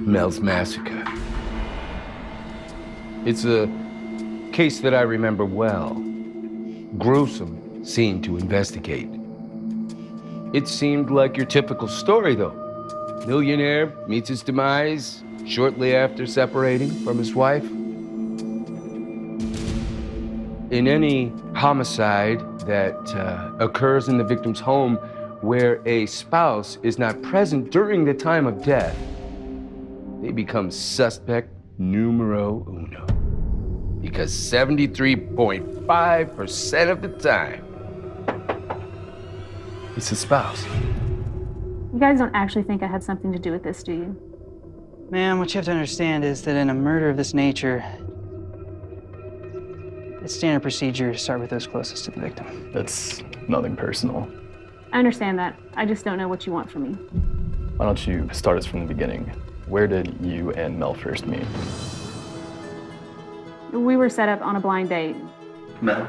Mel's massacre. It's a case that I remember well. Gruesome scene to investigate. It seemed like your typical story, though. Millionaire meets his demise shortly after separating from his wife. In any homicide that occurs in the victim's home where a spouse is not present during the time of death, they become suspect numero uno. Because 73.5% of the time, it's the spouse. You guys don't actually think I had something to do with this, do you? Ma'am, what you have to understand is that in a murder of this nature, it's standard procedure to start with those closest to the victim. It's nothing personal. I understand that. I just don't know what you want from me. Why don't you start us from the beginning? Where did you and Mel first meet? We were set up on a blind date. Mel?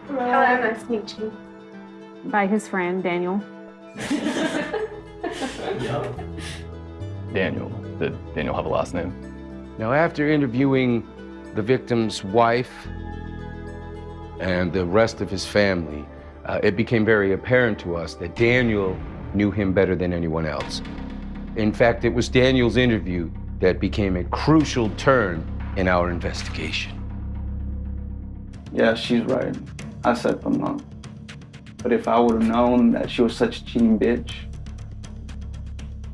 Hello, nice to meet you. By his friend, Daniel. Daniel. Did Daniel have a last name? Now, after interviewing the victim's wife and the rest of his family, it became very apparent to us that Daniel knew him better than anyone else. In fact, it was Daniel's interview that became a crucial turn in our investigation. Yeah, she's right. I set them up. But if I would have known that she was such a cheating bitch,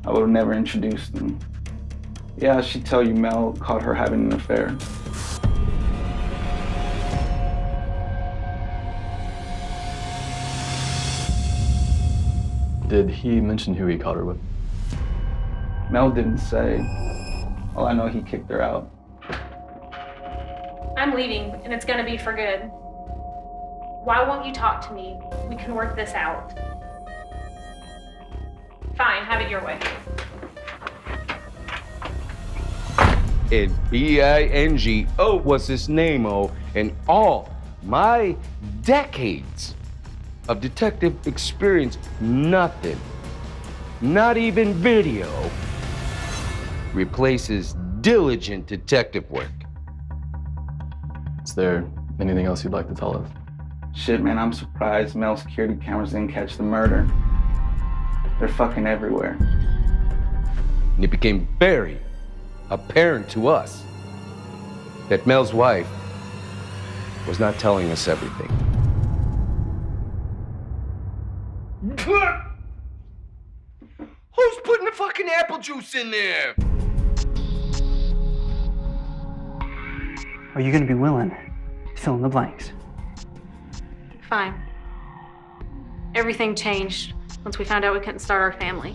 I would have never introduced them. Yeah, she'd tell you Mel caught her having an affair. Did he mention who he caught her with? Mel didn't say. All I know, he kicked her out. I'm leaving, and it's gonna be for good. Why won't you talk to me? We can work this out. Fine, have it your way. And B-I-N-G-O was his name-o, and all my decades of detective experience, nothing, not even video, replaces diligent detective work. Is there anything else you'd like to tell us? Shit, man, I'm surprised Mel's security cameras didn't catch the murder. They're fucking everywhere. And it became very apparent to us that Mel's wife was not telling us everything. Who's putting the fucking apple juice in there? Are you gonna be willing to fill in the blanks? Fine. Everything changed once we found out we couldn't start our family.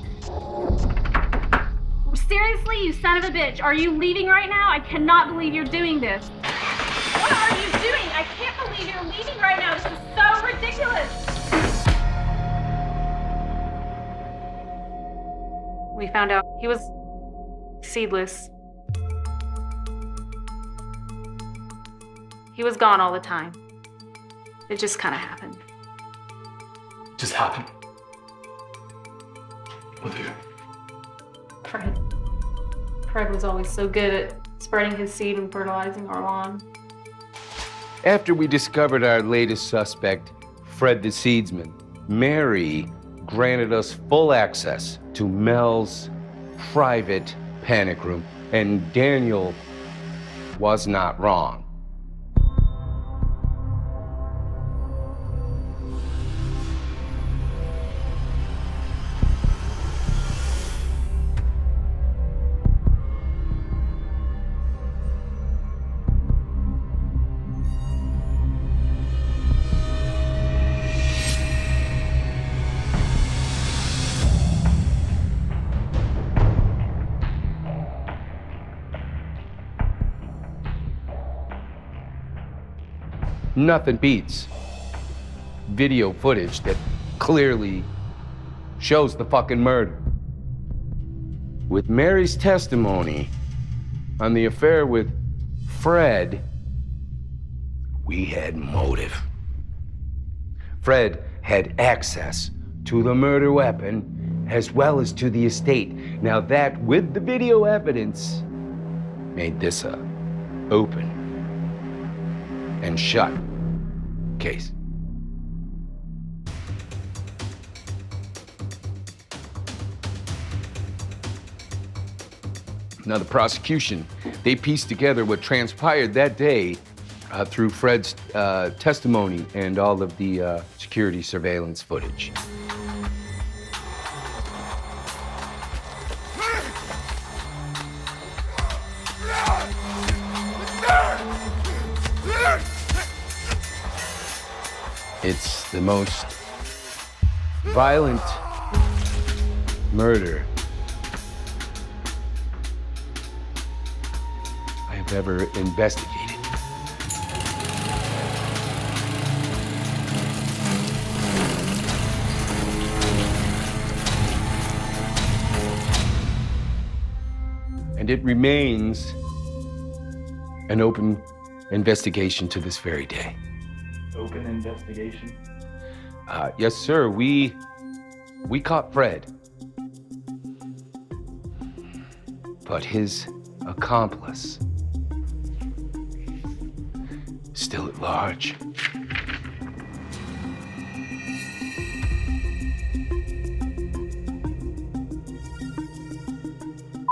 Seriously, you son of a bitch, are you leaving right now? I cannot believe you're doing this. What are you doing? I can't believe you're leaving right now. This is so ridiculous. We found out he was seedless. He was gone all the time. It just kind of happened. Just happened. With who? Fred. Fred was always so good at spreading his seed and fertilizing our lawn. After we discovered our latest suspect, Fred the Seedsman, Mary granted us full access to Mel's private panic room, and Daniel was not wrong. Nothing beats video footage that clearly shows the fucking murder. With Mary's testimony on the affair with Fred, we had motive. Fred had access to the murder weapon as well as to the estate. Now that, with the video evidence, made this a open and shut case. Now the prosecution, they pieced together what transpired that day through Fred's testimony and all of the security surveillance footage. It's the most violent murder I have ever investigated. And it remains an open investigation to this very day. Open investigation? Yes, sir. We caught Fred. But his accomplice still at large.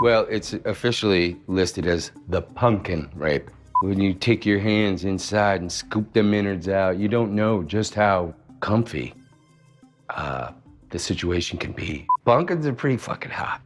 Well, it's officially listed as the pumpkin rape. When you take your hands inside and scoop them innards out, you don't know just how comfy the situation can be. Pumpkins are pretty fucking hot.